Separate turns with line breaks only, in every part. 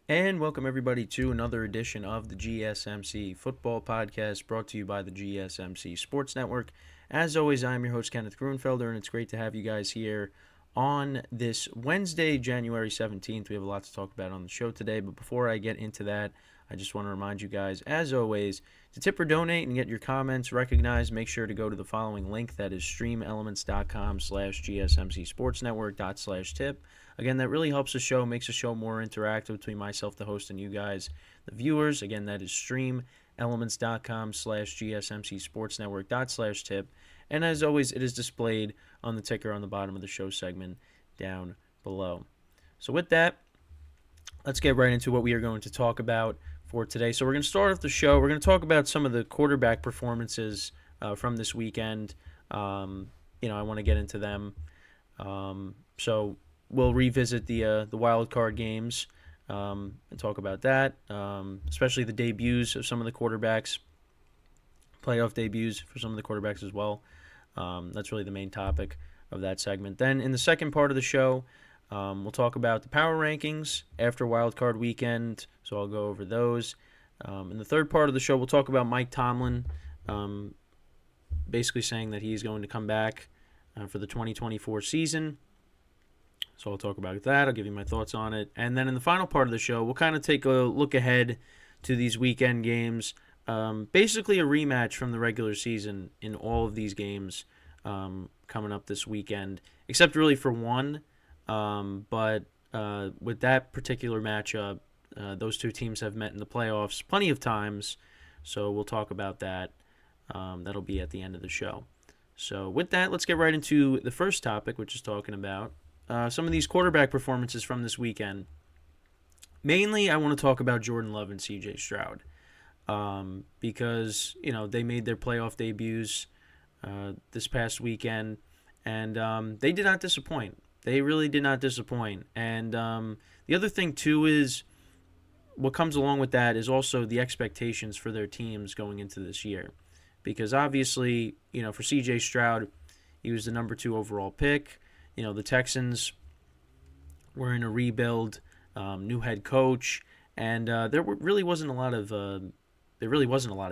And welcome everybody to another edition of the GSMC Football Podcast brought to you by the GSMC Sports Network. As always, I'm your host, Kenneth Grunfelder, and it's great to have you guys here on this Wednesday, January 17th. We have a lot to talk about on the show today, but before I get into that, I just want to remind you guys, as always, to tip or donate and get your comments recognized, make sure to go to the following link. That is streamelements.com/gsmcsportsnetwork./tip. Again, that really helps the show, makes the show more interactive between myself, the host, and you guys, the viewers. Again, that is streamelements.com/gsmcsportsnetwork./tip. And as always, it is displayed on the ticker on the bottom of the show segment down below. So with that, let's get right into what we are going to talk about for today. So we're going to start off the show. We're going to talk about some of the quarterback performances from this weekend. I want to get into them. So we'll revisit the wild card games and talk about that, especially the debuts of some of the quarterbacks, playoff debuts for some of the quarterbacks as well. That's really the main topic of that segment. Then in the second part of the show, we'll talk about the power rankings after wild card weekend, so I'll go over those. In the third part of the show, we'll talk about Mike Tomlin, basically saying that he's going to come back for the 2024 season. So I'll talk about that. I'll give you my thoughts on it. And then in the final part of the show, we'll kind of take a look ahead to these weekend games. Basically a rematch from the regular season in all of these games coming up this weekend, except really for one. But with that particular matchup, those two teams have met in the playoffs plenty of times. So we'll talk about that. That'll be at the end of the show. So with that, let's get right into the first topic, which is talking about some of these quarterback performances from this weekend. Mainly, I want to talk about Jordan Love and C.J. Stroud because, they made their playoff debuts this past weekend, and they did not disappoint. They really did not disappoint. And the other thing, too, is what comes along with that is also the expectations for their teams going into this year. Because obviously, for C.J. Stroud, he was the number 2 overall pick. The Texans were in a rebuild, new head coach, and there really wasn't a lot of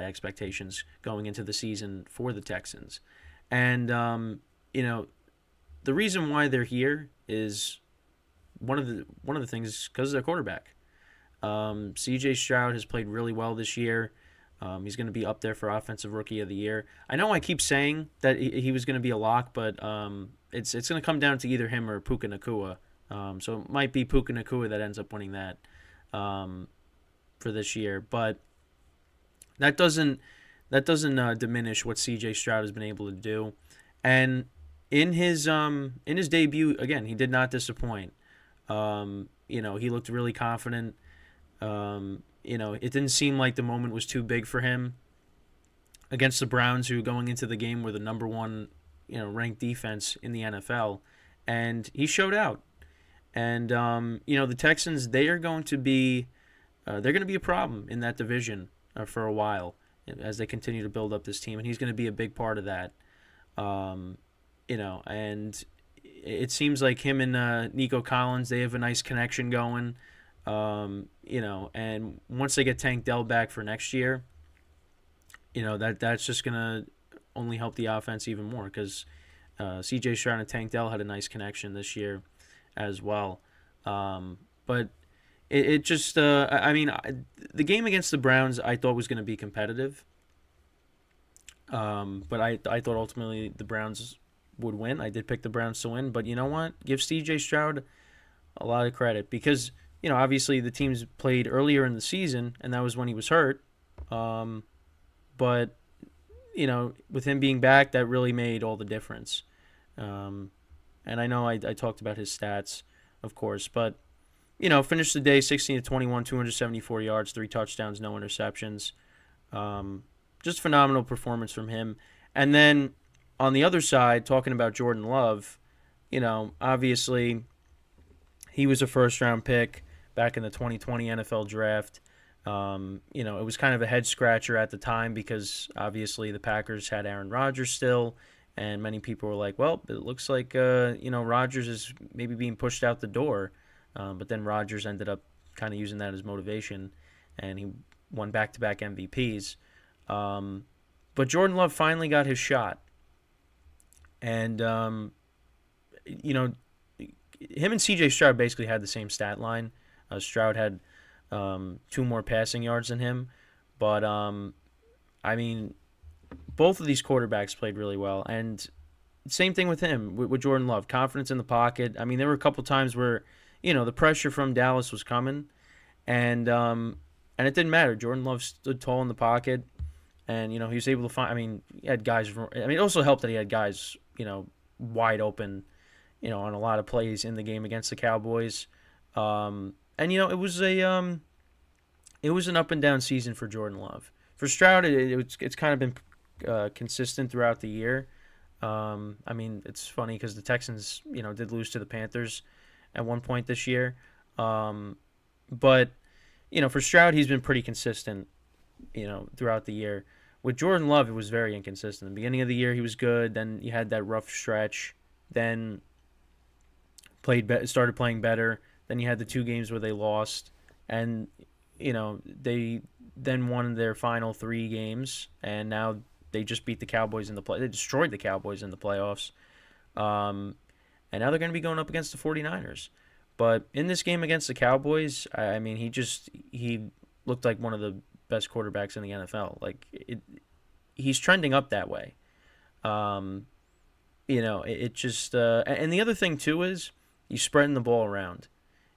expectations going into the season for the Texans. And the reason why they're here is one of the things because of their quarterback. C.J. Stroud has played really well this year. He's going to be up there for Offensive Rookie of the Year. I know I keep saying that he was going to be a lock, but it's going to come down to either him or Puka Nacua. So it might be Puka Nacua that ends up winning that for this year. But that doesn't diminish what C.J. Stroud has been able to do. And in his debut, again, he did not disappoint. He looked really confident. It didn't seem like the moment was too big for him against the Browns, who going into the game were the number 1, ranked defense in the NFL, and he showed out. And the Texans, they're going to be a problem in that division for a while as they continue to build up this team, and he's going to be a big part of that. And it seems like him and Nico Collins, they have a nice connection going. And once they get Tank Dell back for next year, that's just gonna only help the offense even more because C.J. Stroud and Tank Dell had a nice connection this year as well. But it just, the game against the Browns I thought was going to be competitive. But I thought ultimately the Browns would win. I did pick the Browns to win, but you know what? Give C.J. Stroud a lot of credit because obviously the teams played earlier in the season, and that was when he was hurt. But, with him being back, that really made all the difference. And I know I talked about his stats, of course, but, finished the day 16-21, 274 yards, 3 touchdowns, no interceptions. Just phenomenal performance from him. And then on the other side, talking about Jordan Love, obviously he was a first-round pick back in the 2020 NFL draft. It was kind of a head-scratcher at the time because obviously the Packers had Aaron Rodgers still, and many people were like, well, it looks like, Rodgers is maybe being pushed out the door. But then Rodgers ended up kind of using that as motivation, and he won back-to-back MVPs. But Jordan Love finally got his shot, and you know, him and C.J. Stroud basically had the same stat line. Stroud had 2 more passing yards than him, but I mean, both of these quarterbacks played really well, and same thing with him, with Jordan Love. Confidence in the pocket. I mean, there were a couple times where, the pressure from Dallas was coming, and it didn't matter. Jordan Love stood tall in the pocket, and, he was able to find. I mean, he had guys. I mean, it also helped that he had guys, wide open, on a lot of plays in the game against the Cowboys. And it was an up and down season for Jordan Love. For Stroud, it's kind of been consistent throughout the year. I mean, it's funny because the Texans, did lose to the Panthers at one point this year. But, for Stroud, he's been pretty consistent, throughout the year. With Jordan Love, it was very inconsistent. The beginning of the year, he was good. Then you had that rough stretch. Then started playing better. Then you had the 2 games where they lost. And, they then won their final 3 games. And now they just beat the Cowboys in the play. They destroyed the Cowboys in the playoffs. And now they're going to be going up against the 49ers. But in this game against the Cowboys, I mean, he looked like one of the best quarterbacks in the NFL. Like, he's trending up that way. It just and the other thing too is he's spreading the ball around.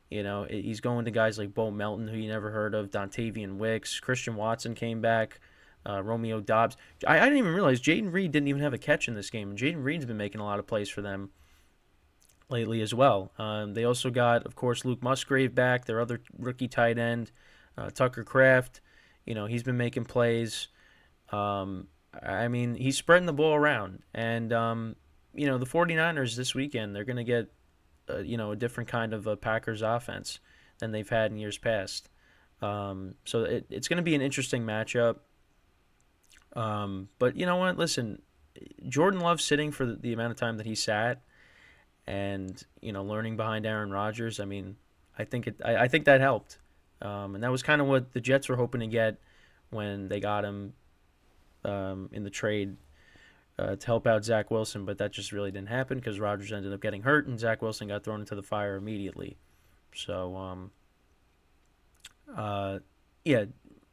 He's going to guys like Bo Melton, who you never heard of, Dontavian Wicks, Christian Watson came back, Romeo Doubs. I didn't even realize Jaden Reed didn't even have a catch in this game, and Jaden Reed's been making a lot of plays for them lately as well. They also got, of course, Luke Musgrave back, their other rookie tight end, Tucker Kraft. He's been making plays. I mean, he's spreading the ball around. And, the 49ers this weekend, they're going to get, a different kind of a Packers offense than they've had in years past. So it's going to be an interesting matchup. But you know what? Listen, Jordan Love sitting for the amount of time that he sat and, learning behind Aaron Rodgers, I mean, I think that helped. And that was kind of what the Jets were hoping to get when they got him in the trade to help out Zach Wilson, but that just really didn't happen because Rodgers ended up getting hurt and Zach Wilson got thrown into the fire immediately. So,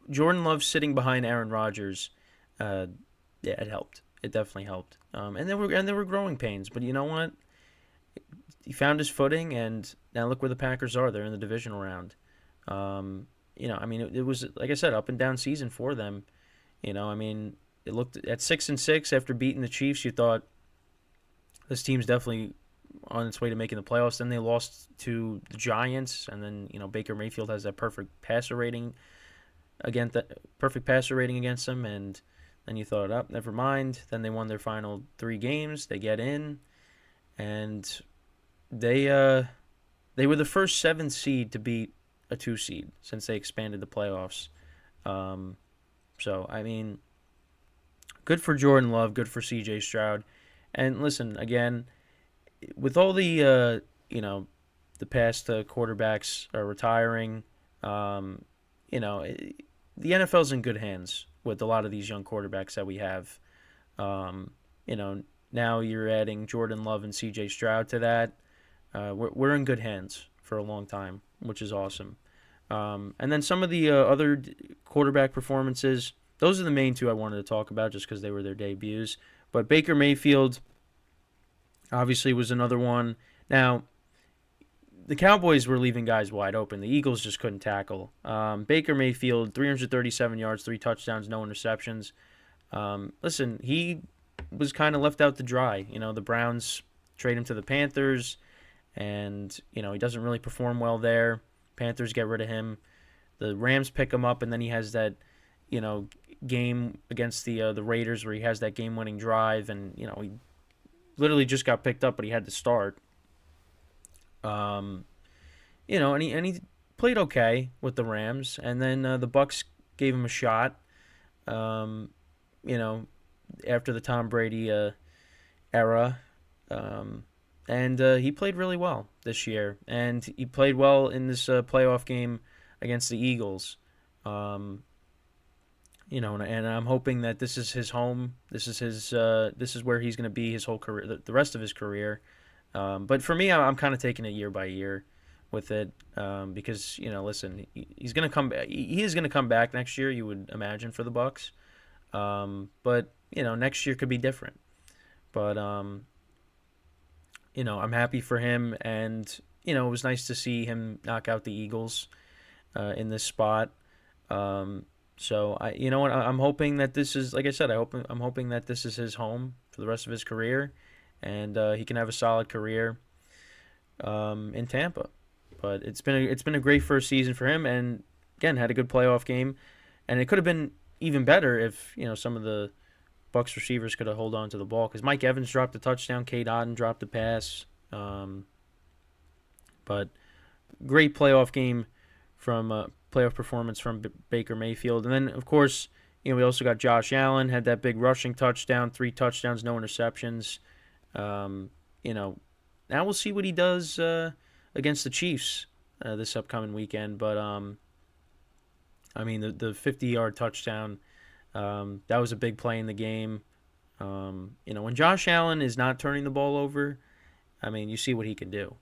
Jordan Love sitting behind Aaron Rodgers, it helped. It definitely helped. And there were growing pains, but you know what? He found his footing, and now look where the Packers are. They're in the divisional round. I mean, it was, like I said, up and down season for them. I mean, it looked at 6-6 after beating the Chiefs. You thought this team's definitely on its way to making the playoffs. Then they lost to the Giants, and then Baker Mayfield has that perfect passer rating against them, and then you thought, oh, never mind. Then they won their final 3 games. They get in, and they were the first 7th seed to beat a 2 seed since they expanded the playoffs. So, I mean, good for Jordan Love, good for C.J. Stroud. And listen, again, with all the, the past quarterbacks are retiring, the NFL's in good hands with a lot of these young quarterbacks that we have. Now you're adding Jordan Love and C.J. Stroud to that. We're in good hands for a long time, which is awesome. And then some of the other quarterback performances, those are the main 2 I wanted to talk about just because they were their debuts. But Baker Mayfield obviously was another one. Now, the Cowboys were leaving guys wide open. The Eagles just couldn't tackle. Baker Mayfield, 337 yards, 3 touchdowns, no interceptions. Listen, he was kind of left out to dry. The Browns trade him to the Panthers, and, he doesn't really perform well there. Panthers get rid of him. The Rams pick him up, and then he has that, game against the Raiders where he has that game-winning drive, and, he literally just got picked up, but he had to start. And he played okay with the Rams, and then the Bucs gave him a shot. After the Tom Brady era, and he played really well this year, and he played well in this playoff game against the Eagles. And I'm hoping that this is his home. This is where he's going to be his whole career, the rest of his career. But for me, I'm kind of taking it year by year with it, because listen, he's going to come. He is going to come back next year. You would imagine for the Bucks, but next year could be different. But I'm happy for him, and it was nice to see him knock out the Eagles in this spot. So I'm hoping that this is, like I said, I'm hoping that this is his home for the rest of his career, and he can have a solid career in Tampa. But it's been a great first season for him, and again had a good playoff game, and it could have been even better if some of the Bucks receivers could have held on to the ball, because Mike Evans dropped a touchdown, Cade Otton dropped a pass, but great playoff game from playoff performance from Baker Mayfield. And then, of course, we also got Josh Allen, had that big rushing touchdown, 3 touchdowns, no interceptions. Now we'll see what he does against the Chiefs this upcoming weekend. But, the 50-yard touchdown, that was a big play in the game. When Josh Allen is not turning the ball over, you see what he can do.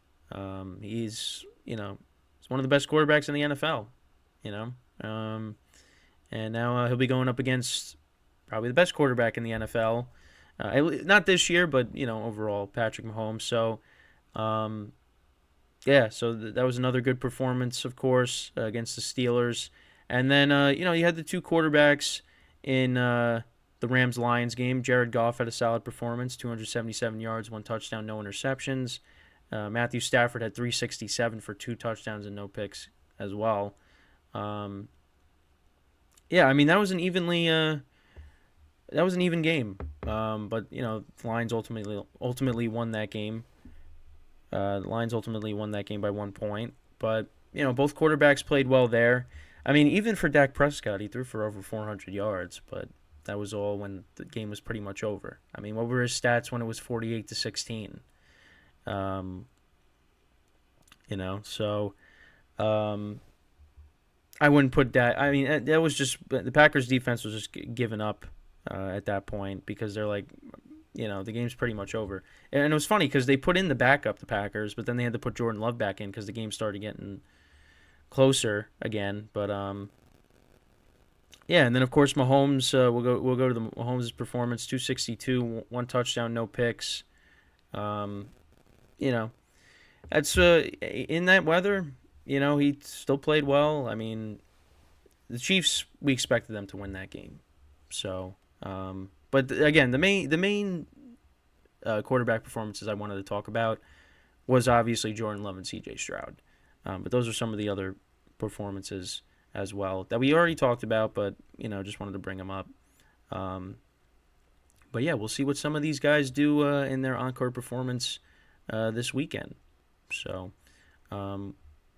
He's one of the best quarterbacks in the NFL. And now he'll be going up against probably the best quarterback in the NFL. Not this year, but overall, Patrick Mahomes. So, that was another good performance, of course, against the Steelers. And then you had the 2 quarterbacks in the Rams-Lions game. Jared Goff had a solid performance, 277 yards, 1 touchdown, no interceptions. Matthew Stafford had 367 for 2 touchdowns and no picks as well. That was an even game. But the Lions ultimately won that game. The Lions ultimately won that game by 1 point. But both quarterbacks played well there. Even for Dak Prescott, he threw for over 400 yards, but that was all when the game was pretty much over. What were his stats when it was 48-16? So I wouldn't put that. That was just the Packers' defense was just giving up at that point, because they're like, the game's pretty much over. And it was funny because they put in the backup, the Packers, but then they had to put Jordan Love back in because the game started getting closer again. But and then of course Mahomes. We'll go to the Mahomes' performance. 262, 1 touchdown, no picks. That's in that weather. He still played well. The Chiefs, we expected them to win that game. So, but again, the main quarterback performances I wanted to talk about was obviously Jordan Love and C.J. Stroud. But those are some of the other performances as well that we already talked about, but just wanted to bring them up. But yeah, we'll see what some of these guys do in their encore performance this weekend. So,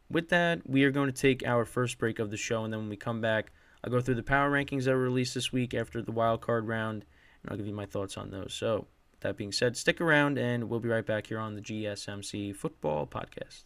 with that, we are going to take our first break of the show, and then when we come back, I'll go through the power rankings that were released this week after the wild card round, and I'll give you my thoughts on those. So, with that being said, stick around, and we'll be right back here on the GSMC Football Podcast.